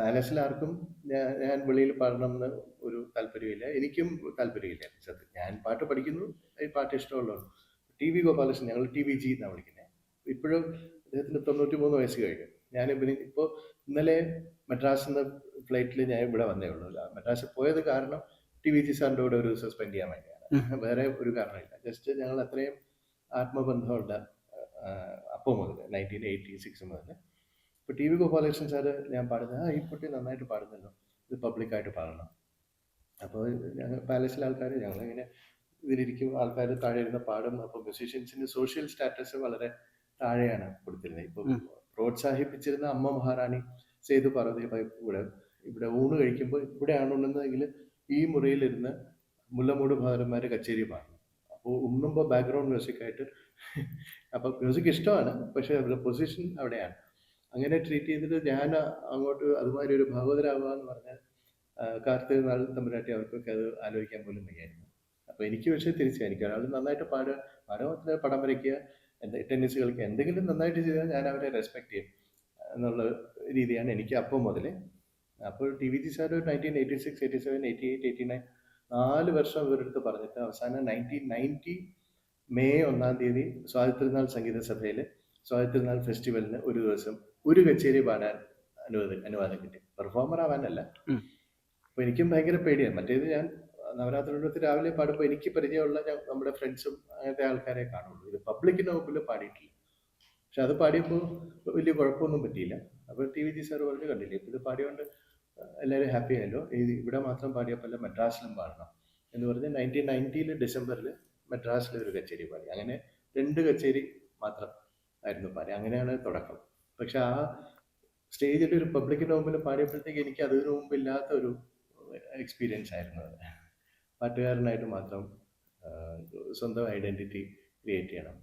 പാലസിൽ ആർക്കും ഞാൻ വെളിയിൽ പാടണമെന്ന് ഒരു താല്പര്യമില്ല. എനിക്കും താല്പര്യമില്ല സത്യം. ഞാൻ പാട്ട് പഠിക്കുന്നു, ഈ പാട്ട് ഇഷ്ടമുള്ളതാണ്. ടി.വി. ഗോപാലകൃഷ്ണൻ, ഞങ്ങൾ ടി.വി.ജി എന്നാണ് വിളിക്കുന്നത്. ഇപ്പോഴും അദ്ദേഹത്തിന് 93 വയസ്സ് കഴിഞ്ഞു. ഞാൻ ഇപ്പോൾ ഇന്നലെ മദ്രാസിൽ നിന്ന് ഫ്ലൈറ്റിൽ ഞാൻ ഇവിടെ വന്നേ ഉള്ളൂ. മദ്രാസിൽ പോയത് കാരണം ടി.വി.ജി സാറിൻ്റെ കൂടെ ഒരു സസ്പെൻഡ് ചെയ്യാൻ വേണ്ടിയാണ്. വേറെ ഒരു കാരണമില്ല. ജസ്റ്റ് ഞങ്ങൾ അത്രയും ആത്മബന്ധമുണ്ട് അപ്പോൾ മുതൽ 1986 മുതൽ. ഇപ്പോൾ ടി.വി. ഗോപാലകൃഷ്ണൻ സാറ് ഞാൻ പാടുന്നത്, ഈ കുട്ടി നന്നായിട്ട് പാടുന്നല്ലോ, ഇത് പബ്ലിക്കായിട്ട് പാടണം. അപ്പോൾ ഞങ്ങൾ പാലസിലെ ആൾക്കാർ ഞങ്ങളിങ്ങനെ ഇതിലിരിക്കും, ആൾക്കാർ താഴെ ഇരുന്ന് പാടും. അപ്പോൾ മ്യൂസീഷ്യൻസിന് സോഷ്യൽ സ്റ്റാറ്റസ് വളരെ താഴെയാണ് കൊടുത്തിരുന്നത്. ഇപ്പോൾ പ്രോത്സാഹിപ്പിച്ചിരുന്ന അമ്മ മഹാറാണി സേതു പാർവതി ഇവിടെ ഊണ് കഴിക്കുമ്പോൾ ഇവിടെയാണ് ഉണ്ണുന്നതെങ്കിൽ ഈ മുറിയിലിരുന്ന് മുല്ലമൂട് ഭാരന്മാർ കച്ചേരി പാടും. അപ്പോൾ ഉണ്ണുമ്പോൾ ബാക്ക്ഗ്രൗണ്ട് മ്യൂസിക്കായിട്ട് അപ്പോൾ മ്യൂസിക് ഇഷ്ടമാണ്, പക്ഷേ അവരുടെ പൊസിഷൻ അവിടെയാണ്. അങ്ങനെ ട്രീറ്റ് ചെയ്തിട്ട് ഞാൻ അങ്ങോട്ട് അതുമാതിരി ഒരു ഭാഗവതരാവുക എന്ന് പറഞ്ഞാൽ കാർത്തിക നാൾ തമ്പുരാട്ടി അവർക്കൊക്കെ അത് ആലോചിക്കാൻ പോലും വയ്യായിരുന്നു. അപ്പോൾ എനിക്ക് പക്ഷേ തിരിച്ചു, എനിക്ക് ഒരാൾ നന്നായിട്ട് പാടുക, പടം വരയ്ക്കുക, ടെന്നീസ് കളിക്കുക, എന്തെങ്കിലും നന്നായിട്ട് ചെയ്താൽ ഞാൻ അവരെ റെസ്പെക്ട് ചെയ്യും എന്നുള്ള രീതിയാണ് എനിക്ക് അപ്പം മുതൽ. അപ്പോൾ ടി.വി.ജി സാർ 1986, 87, 88, 89 4 വർഷം ഇവരുടെ അടുത്ത് പറഞ്ഞിട്ട് അവസാനം 1990 മെയ് 1 സ്വാതന്ത്ര്യനാൾ സംഗീത സഭയിൽ സ്വാതന്ത്ര്യനാൾ ഫെസ്റ്റിവലിന് ഒരു ദിവസം ഒരു കച്ചേരി പാടാൻ അനുവാദം കിട്ടി. പെർഫോമർ ആവാനല്ല. അപ്പോൾ എനിക്കും ഭയങ്കര പേടിയാണ്. മറ്റേത് ഞാൻ നവരാത്രി രാവിലെ പാടുമ്പോൾ എനിക്ക് പരിചയമുള്ള നമ്മുടെ ഫ്രണ്ട്സും അങ്ങനത്തെ ആൾക്കാരെ കാണുള്ളൂ. ഇത് പബ്ലിക്കിൻ്റെ മുമ്പിൽ പാടിയിട്ടില്ല. പക്ഷെ അത് പാടിയപ്പോൾ വലിയ കുഴപ്പമൊന്നും പറ്റിയില്ല. അപ്പോൾ ടി.വി.ജി സാർ പറഞ്ഞു, കണ്ടില്ലേ ഇത് പാടിയോണ്ട് എല്ലാവരും ഹാപ്പി ആയല്ലോ, ഇവിടെ മാത്രം പാടിയപ്പോൾ മദ്രാസിലും പാടണം എന്ന് പറഞ്ഞ് 1990 ഡിസംബറിൽ മദ്രാസിൽ ഒരു കച്ചേരി പാടി. അങ്ങനെ 2 കച്ചേരി മാത്രം ആയിരുന്നു പാടി. അങ്ങനെയാണ് തുടക്കം. പക്ഷെ ആ സ്റ്റേജിൽ ഒരു പബ്ലിക്കിൻ്റെ മുമ്പിൽ പാടിയപ്പോഴത്തേക്ക് എനിക്ക് അതിനു മുമ്പ് ഇല്ലാത്ത ഒരു എക്സ്പീരിയൻസ് ആയിരുന്നു അത്. പാട്ടുകാരനായിട്ട് മാത്രം സ്വന്തം ഐഡൻറ്റിറ്റി ക്രിയേറ്റ് ചെയ്യണം.